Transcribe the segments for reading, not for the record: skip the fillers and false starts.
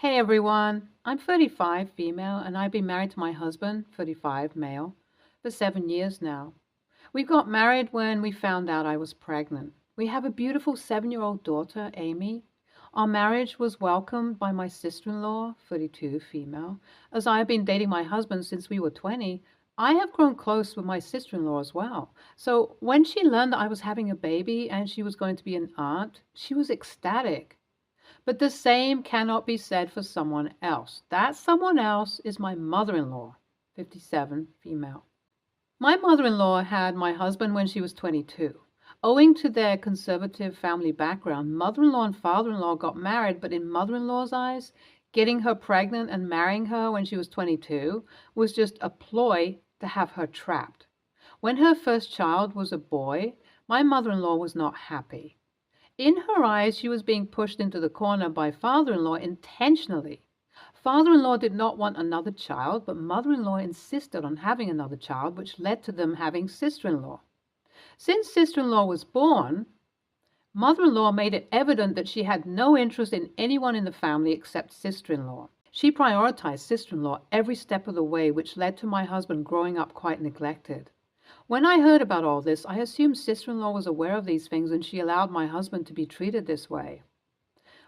Hey everyone, I'm 35, female, and I've been married to my husband, 35, male, for 7 years now. We got married when we found out I was pregnant. We have a beautiful 7-year-old daughter, Amy. Our marriage was welcomed by my sister-in-law, 32, female. As I have been dating my husband since we were 20, I have grown close with my sister-in-law as well. So when she learned that I was having a baby and she was going to be an aunt, she was ecstatic. But the same cannot be said for someone else. That someone else is my mother-in-law, 57, female. My mother-in-law had my husband when she was 22. Owing to their conservative family background, mother-in-law and father-in-law got married, but in mother-in-law's eyes, getting her pregnant and marrying her when she was 22 was just a ploy to have her trapped. When her first child was a boy, my mother-in-law was not happy. In her eyes, she was being pushed into the corner by father-in-law intentionally. Father-in-law did not want another child, but mother-in-law insisted on having another child, which led to them having sister-in-law. Since sister-in-law was born, mother-in-law made it evident that she had no interest in anyone in the family except sister-in-law. She prioritized sister-in-law every step of the way, which led to my husband growing up quite neglected. When I heard about all this, I assumed sister-in-law was aware of these things and she allowed my husband to be treated this way.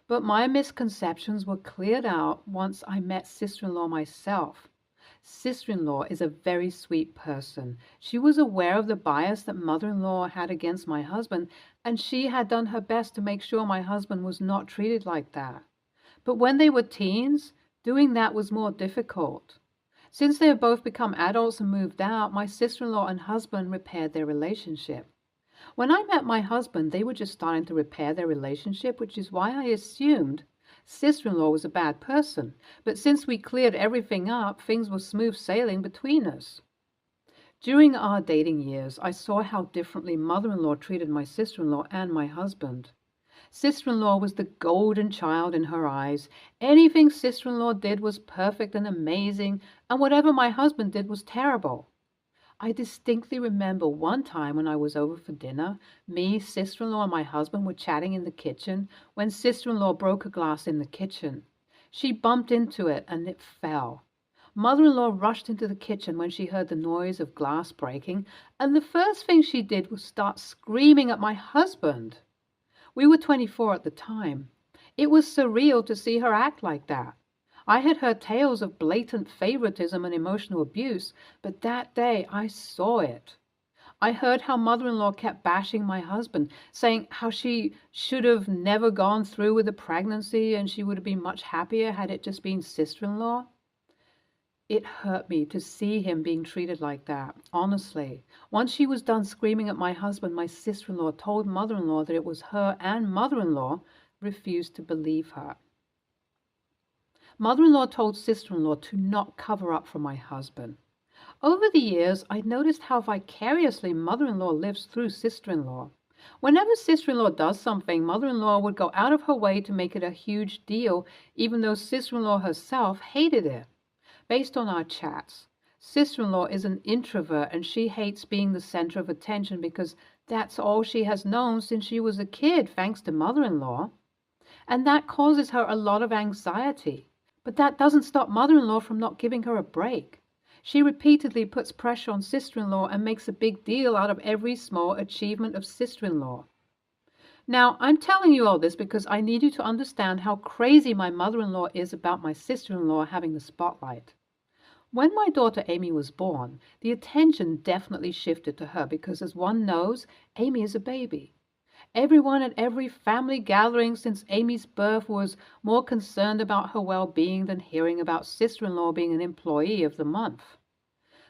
But my misconceptions were cleared out once I met sister-in-law myself. Sister-in-law is a very sweet person. She was aware of the bias that mother-in-law had against my husband, and she had done her best to make sure my husband was not treated like that. But when they were teens, doing that was more difficult. Since they have both become adults and moved out, my sister-in-law and husband repaired their relationship. When I met my husband, they were just starting to repair their relationship, which is why I assumed sister-in-law was a bad person. But since we cleared everything up, things were smooth sailing between us. During our dating years, I saw how differently mother-in-law treated my sister-in-law and my husband. Sister-in-law was the golden child in her eyes. Anything sister-in-law did was perfect and amazing, and whatever my husband did was terrible. I distinctly remember one time when I was over for dinner, me, sister-in-law, and my husband were chatting in the kitchen when sister-in-law broke a glass in the kitchen. She bumped into it and it fell. Mother-in-law rushed into the kitchen when she heard the noise of glass breaking, and the first thing she did was start screaming at my husband. We were 24 at the time. It was surreal to see her act like that. I had heard tales of blatant favoritism and emotional abuse, but that day I saw it. I heard how mother-in-law kept bashing my husband, saying how she should have never gone through with the pregnancy and she would have been much happier had it just been sister-in-law. It hurt me to see him being treated like that, honestly. Once she was done screaming at my husband, my sister-in-law told mother-in-law that it was her, and mother-in-law refused to believe her. Mother-in-law told sister-in-law to not cover up for my husband. Over the years, I noticed how vicariously mother-in-law lives through sister-in-law. Whenever sister-in-law does something, mother-in-law would go out of her way to make it a huge deal, even though sister-in-law herself hated it. Based on our chats, sister-in-law is an introvert and she hates being the center of attention because that's all she has known since she was a kid, thanks to mother-in-law. And that causes her a lot of anxiety. But that doesn't stop mother-in-law from not giving her a break. She repeatedly puts pressure on sister-in-law and makes a big deal out of every small achievement of sister-in-law. Now, I'm telling you all this because I need you to understand how crazy my mother-in-law is about my sister-in-law having the spotlight. When my daughter Amy was born, the attention definitely shifted to her because, as one knows, Amy is a baby. Everyone at every family gathering since Amy's birth was more concerned about her well-being than hearing about sister-in-law being an employee of the month.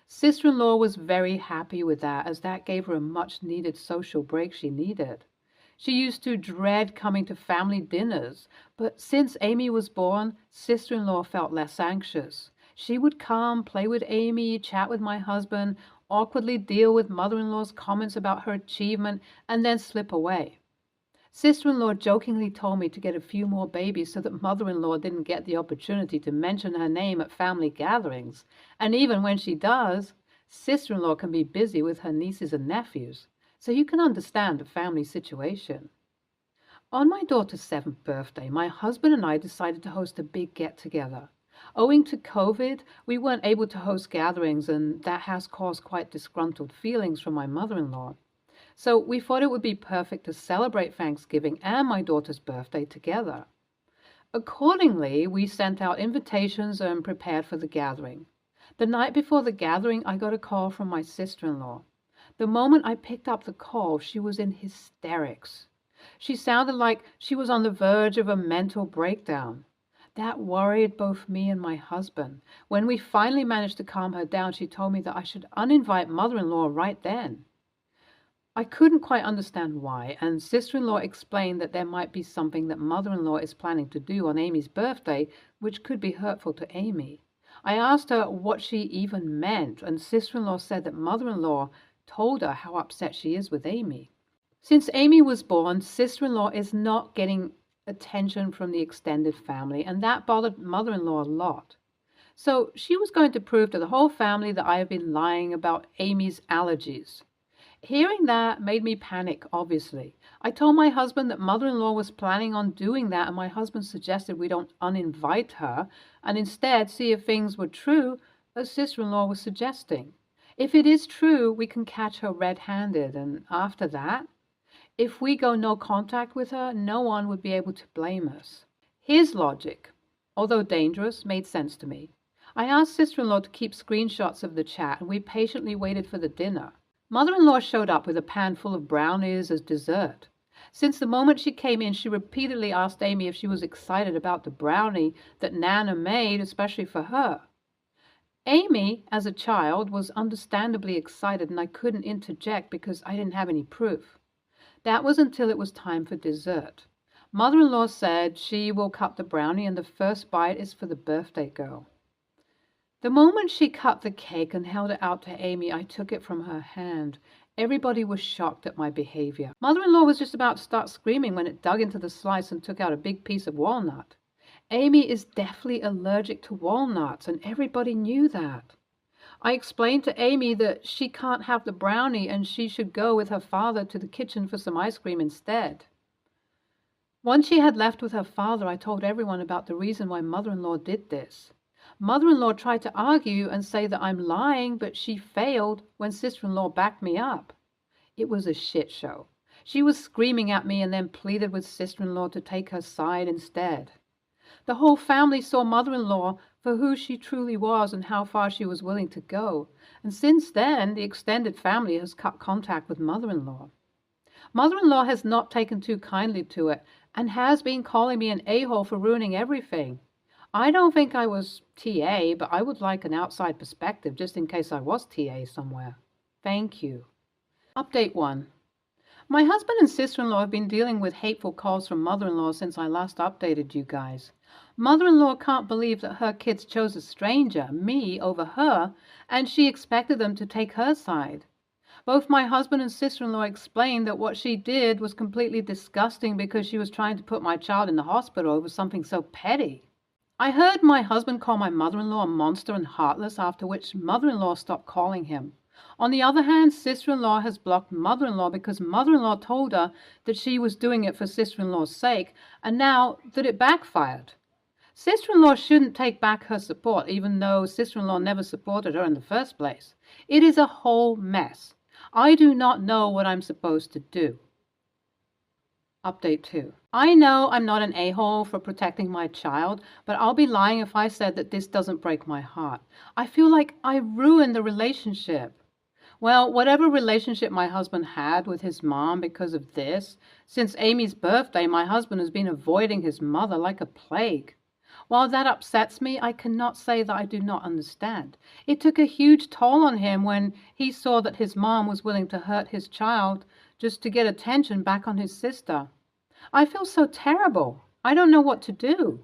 Sister-in-law was very happy with that, as that gave her a much-needed social break she needed. She used to dread coming to family dinners, but since Amy was born, sister-in-law felt less anxious. She would come, play with Amy, chat with my husband, awkwardly deal with mother-in-law's comments about her achievement, and then slip away. Sister-in-law jokingly told me to get a few more babies so that mother-in-law didn't get the opportunity to mention her name at family gatherings. And even when she does, sister-in-law can be busy with her nieces and nephews. So you can understand the family situation. On my daughter's 7th birthday, my husband and I decided to host a big get-together. Owing to COVID, we weren't able to host gatherings, and that has caused quite disgruntled feelings from my mother-in-law. So we thought it would be perfect to celebrate Thanksgiving and my daughter's birthday together. Accordingly, we sent out invitations and prepared for the gathering. The night before the gathering, I got a call from my sister-in-law. The moment I picked up the call, she was in hysterics. She sounded like she was on the verge of a mental breakdown. That worried both me and my husband. When we finally managed to calm her down, she told me that I should uninvite mother-in-law right then. I couldn't quite understand why, and sister-in-law explained that there might be something that mother-in-law is planning to do on Amy's birthday, which could be hurtful to Amy. I asked her what she even meant, and sister-in-law said that mother-in-law told her how upset she is with Amy. Since Amy was born, sister-in-law is not getting attention from the extended family, and that bothered mother-in-law a lot. So she was going to prove to the whole family that I have been lying about Amy's allergies. Hearing that made me panic, obviously. I told my husband that mother-in-law was planning on doing that, and my husband suggested we don't uninvite her and instead see if things were true, as sister-in-law was suggesting. If it is true, we can catch her red-handed, and after that, if we go no contact with her, no one would be able to blame us. His logic, although dangerous, made sense to me. I asked sister-in-law to keep screenshots of the chat, and we patiently waited for the dinner. Mother-in-law showed up with a pan full of brownies as dessert. Since the moment she came in, she repeatedly asked Amy if she was excited about the brownie that Nana made, especially for her. Amy, as a child, was understandably excited, and I couldn't interject because I didn't have any proof. That was until it was time for dessert. Mother-in-law said she will cut the brownie and the first bite is for the birthday girl. The moment she cut the cake and held it out to Amy, I took it from her hand. Everybody was shocked at my behavior. Mother-in-law was just about to start screaming when it dug into the slice and took out a big piece of walnut. Amy is deathly allergic to walnuts, and everybody knew that. I explained to Amy that she can't have the brownie and she should go with her father to the kitchen for some ice cream instead. Once she had left with her father, I told everyone about the reason why mother-in-law did this. Mother-in-law tried to argue and say that I'm lying, but she failed when sister-in-law backed me up. It was a shit show. She was screaming at me and then pleaded with sister-in-law to take her side instead. The whole family saw mother-in-law for who she truly was and how far she was willing to go, and since then the extended family has cut contact with mother-in-law. Mother-in-law has not taken too kindly to it and has been calling me an a-hole for ruining everything. I don't think I was TA, but I would like an outside perspective just in case I was TA somewhere. Thank you. Update 1. My husband and sister-in-law have been dealing with hateful calls from mother-in-law since I last updated you guys. Mother-in-law can't believe that her kids chose a stranger, me, over her, and she expected them to take her side. Both my husband and sister-in-law explained that what she did was completely disgusting because she was trying to put my child in the hospital over something so petty. I heard my husband call my mother-in-law a monster and heartless, after which mother-in-law stopped calling him. On the other hand, sister-in-law has blocked mother-in-law because mother-in-law told her that she was doing it for sister-in-law's sake, and now that it backfired. Sister-in-law shouldn't take back her support, even though sister-in-law never supported her in the first place. It is a whole mess. I do not know what I'm supposed to do. Update 2. I know I'm not an a-hole for protecting my child, but I'll be lying if I said that this doesn't break my heart. I feel like I ruined the relationship. Well, whatever relationship my husband had with his mom because of this, since Amy's birthday, my husband has been avoiding his mother like a plague. While that upsets me, I cannot say that I do not understand. It took a huge toll on him when he saw that his mom was willing to hurt his child just to get attention back on his sister. I feel so terrible. I don't know what to do.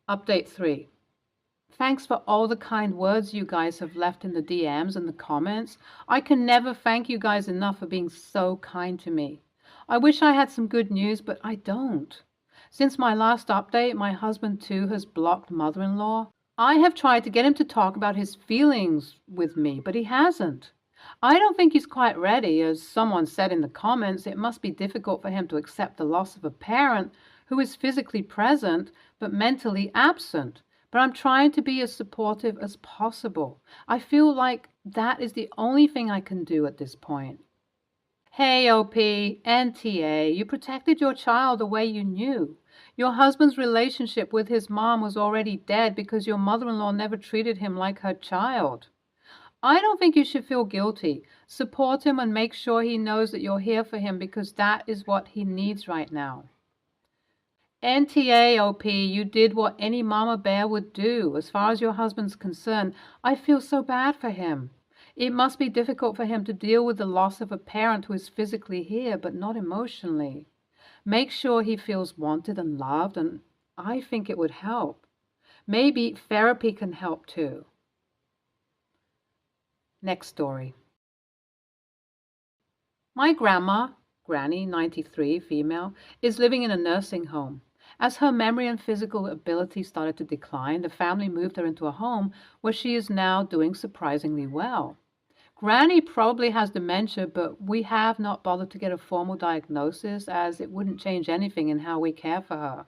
Update 3. Thanks for all the kind words you guys have left in the DMs and the comments. I can never thank you guys enough for being so kind to me. I wish I had some good news, but I don't. Since my last update, my husband too has blocked mother-in-law. I have tried to get him to talk about his feelings with me, but he hasn't. I don't think he's quite ready. As someone said in the comments, it must be difficult for him to accept the loss of a parent who is physically present but mentally absent. But I'm trying to be as supportive as possible. I feel like that is the only thing I can do at this point. Hey, OP, NTA, you protected your child the way you knew. Your husband's relationship with his mom was already dead because your mother-in-law never treated him like her child. I don't think you should feel guilty. Support him and make sure he knows that you're here for him because that is what he needs right now. NTA, OP, you did what any mama bear would do. As far as your husband's concerned, I feel so bad for him. It must be difficult for him to deal with the loss of a parent who is physically here but not emotionally. Make sure he feels wanted and loved, and I think it would help. Maybe therapy can help too. Next story. My grandma, Granny, 93, female, is living in a nursing home. As her memory and physical ability started to decline, the family moved her into a home where she is now doing surprisingly well. Granny probably has dementia, but we have not bothered to get a formal diagnosis as it wouldn't change anything in how we care for her.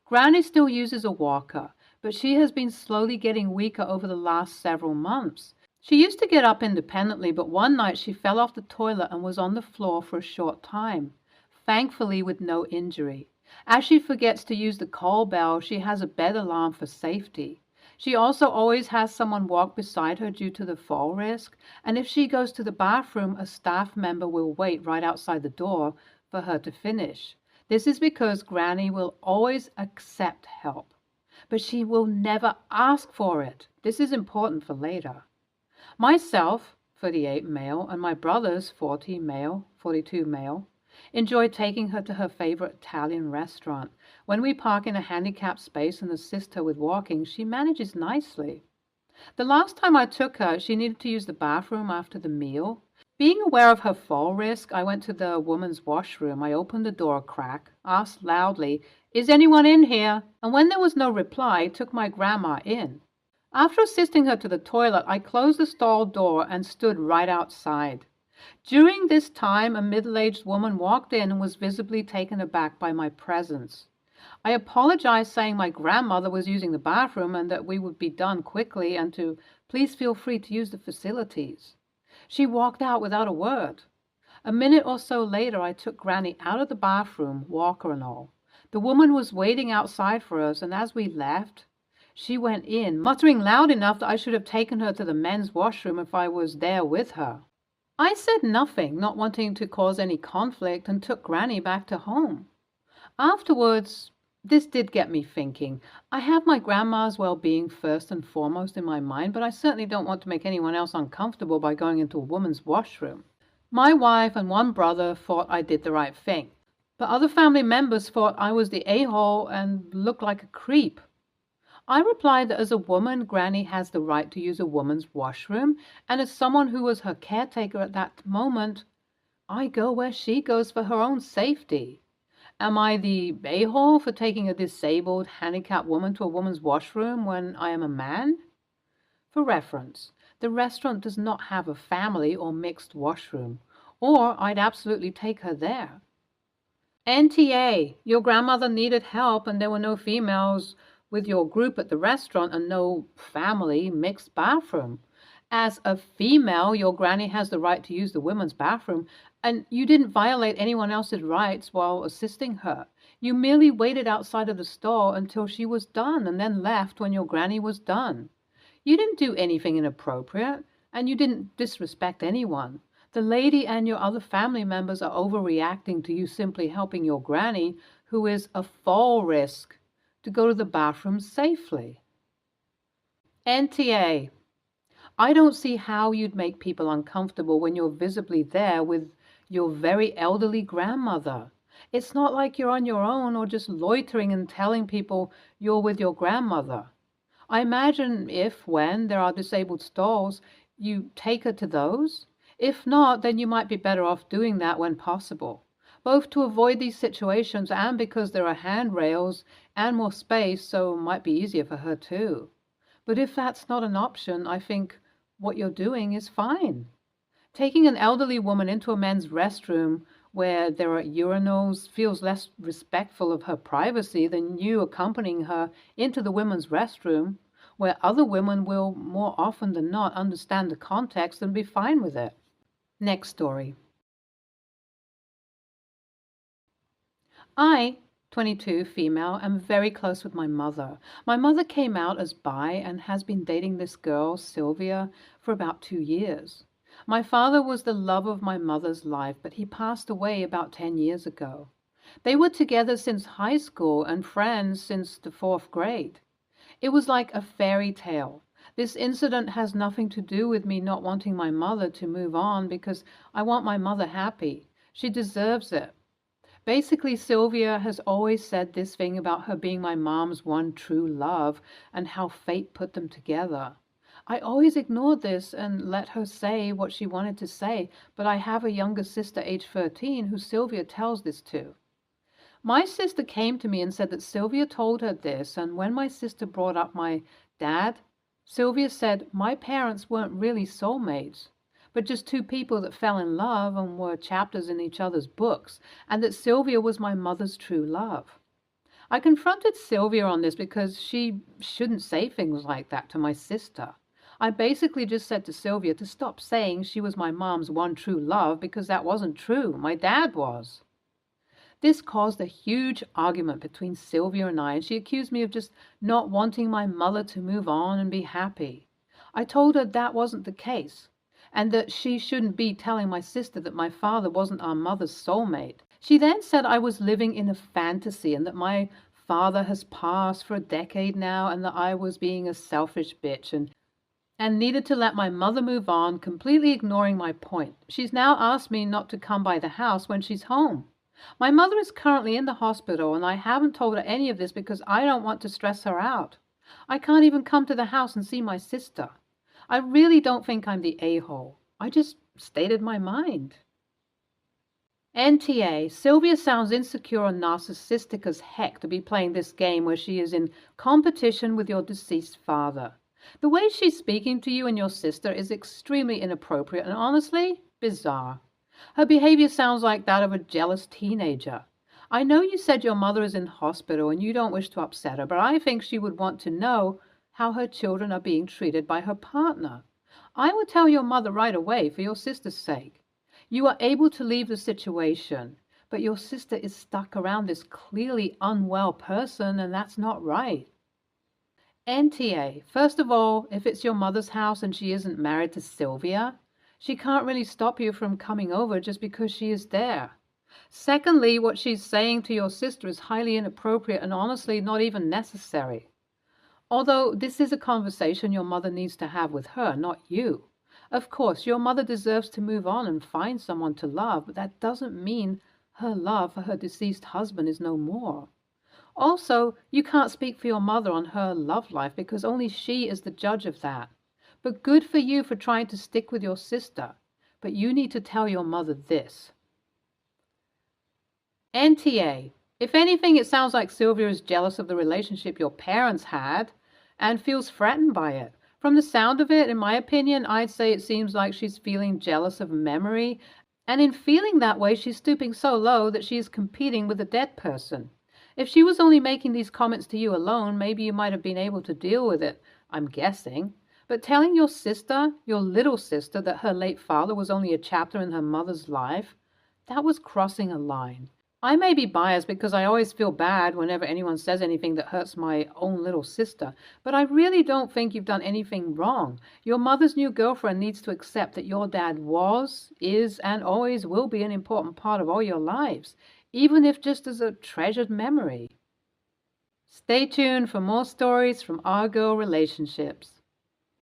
Granny still uses a walker, but she has been slowly getting weaker over the last several months. She used to get up independently, but one night she fell off the toilet and was on the floor for a short time, thankfully with no injury. As she forgets to use the call bell, she has a bed alarm for safety. She also always has someone walk beside her due to the fall risk, and if she goes to the bathroom, a staff member will wait right outside the door for her to finish. This is because Granny will always accept help, but she will never ask for it. This is important for later. Myself, 38 male, and my brothers, 40 male, 42 male, enjoy taking her to her favorite Italian restaurant. When we park in a handicapped space and assist her with walking, she manages nicely. The last time I took her, she needed to use the bathroom after the meal. Being aware of her fall risk, I went to the woman's washroom. I opened the door a crack, asked loudly, "Is anyone in here?" And when there was no reply, took my grandma in. After assisting her to the toilet, I closed the stall door and stood right outside. During this time, a middle-aged woman walked in and was visibly taken aback by my presence. I apologized, saying my grandmother was using the bathroom and that we would be done quickly and to please feel free to use the facilities. She walked out without a word. A minute or so later, I took Granny out of the bathroom, walker and all. The woman was waiting outside for us, and as we left, she went in, muttering loud enough that I should have taken her to the men's washroom if I was there with her. I said nothing, not wanting to cause any conflict, and took Granny back to home. Afterwards, this did get me thinking. I have my grandma's well-being first and foremost in my mind, but I certainly don't want to make anyone else uncomfortable by going into a woman's washroom. My wife and one brother thought I did the right thing, but other family members thought I was the a-hole and looked like a creep. I replied that as a woman, Granny has the right to use a woman's washroom, and as someone who was her caretaker at that moment, I go where she goes for her own safety. Am I the a-hole for taking a disabled, handicapped woman to a woman's washroom when I am a man? For reference, the restaurant does not have a family or mixed washroom, or I'd absolutely take her there. NTA, your grandmother needed help and there were no females with your group at the restaurant and no family mixed bathroom. As a female, your granny has the right to use the women's bathroom, and you didn't violate anyone else's rights while assisting her. You merely waited outside of the stall until she was done and then left when your granny was done. You didn't do anything inappropriate, and you didn't disrespect anyone. The lady and your other family members are overreacting to you simply helping your granny, who is a fall risk, to go to the bathroom safely. NTA, I don't see how you'd make people uncomfortable when you're visibly there with your very elderly grandmother. It's not like you're on your own or just loitering and telling people you're with your grandmother. I imagine if, when there are disabled stalls, you take her to those. If not, then you might be better off doing that when possible, both to avoid these situations and because there are handrails and more space, so it might be easier for her too. But if that's not an option, I think what you're doing is fine. Taking an elderly woman into a men's restroom where there are urinals feels less respectful of her privacy than you accompanying her into the women's restroom, where other women will more often than not understand the context and be fine with it. Next story. I, 22, female, am very close with my mother. My mother came out as bi and has been dating this girl, Sylvia, for about 2 years. My father was the love of my mother's life, but he passed away about 10 years ago. They were together since high school and friends since the fourth grade. It was like a fairy tale. This incident has nothing to do with me not wanting my mother to move on because I want my mother happy. She deserves it. Basically, Sylvia has always said this thing about her being my mom's one true love and how fate put them together. I always ignored this and let her say what she wanted to say, but I have a younger sister, age 13, who Sylvia tells this to. My sister came to me and said that Sylvia told her this, and when my sister brought up my dad, Sylvia said my parents weren't really soulmates, but just two people that fell in love and were chapters in each other's books, and that Sylvia was my mother's true love. I confronted Sylvia on this because she shouldn't say things like that to my sister. I basically just said to Sylvia to stop saying she was my mom's one true love because that wasn't true. My dad was. This caused a huge argument between Sylvia and I, and she accused me of just not wanting my mother to move on and be happy. I told her that wasn't the case, and that she shouldn't be telling my sister that my father wasn't our mother's soulmate. She then said I was living in a fantasy and that my father has passed for a decade now and that I was being a selfish bitch and needed to let my mother move on, completely ignoring my point. She's now asked me not to come by the house when she's home. My mother is currently in the hospital and I haven't told her any of this because I don't want to stress her out. I can't even come to the house and see my sister. I really don't think I'm the a-hole. I just stated my mind. NTA, Sylvia sounds insecure and narcissistic as heck to be playing this game where she is in competition with your deceased father. The way she's speaking to you and your sister is extremely inappropriate and honestly bizarre. Her behavior sounds like that of a jealous teenager. I know you said your mother is in hospital and you don't wish to upset her, but I think she would want to know how her children are being treated by her partner. I would tell your mother right away for your sister's sake. You are able to leave the situation, but your sister is stuck around this clearly unwell person, and that's not right. NTA, first of all, if it's your mother's house and she isn't married to Sylvia, she can't really stop you from coming over just because she is there. Secondly, what she's saying to your sister is highly inappropriate and honestly not even necessary. Although this is a conversation your mother needs to have with her, not you. Of course, your mother deserves to move on and find someone to love, but that doesn't mean her love for her deceased husband is no more. Also, you can't speak for your mother on her love life because only she is the judge of that. But good for you for trying to stick with your sister. But you need to tell your mother this. NTA. If anything, it sounds like Sylvia is jealous of the relationship your parents had and feels threatened by it. From the sound of it, in my opinion, I'd say it seems like she's feeling jealous of memory, and in feeling that way, she's stooping so low that she is competing with a dead person. If she was only making these comments to you alone, maybe you might have been able to deal with it, I'm guessing. But telling your sister, your little sister, that her late father was only a chapter in her mother's life, that was crossing a line. I may be biased because I always feel bad whenever anyone says anything that hurts my own little sister, but I really don't think you've done anything wrong. Your mother's new girlfriend needs to accept that your dad was, is, and always will be an important part of all your lives, even if just as a treasured memory. Stay tuned for more stories from our girl relationships.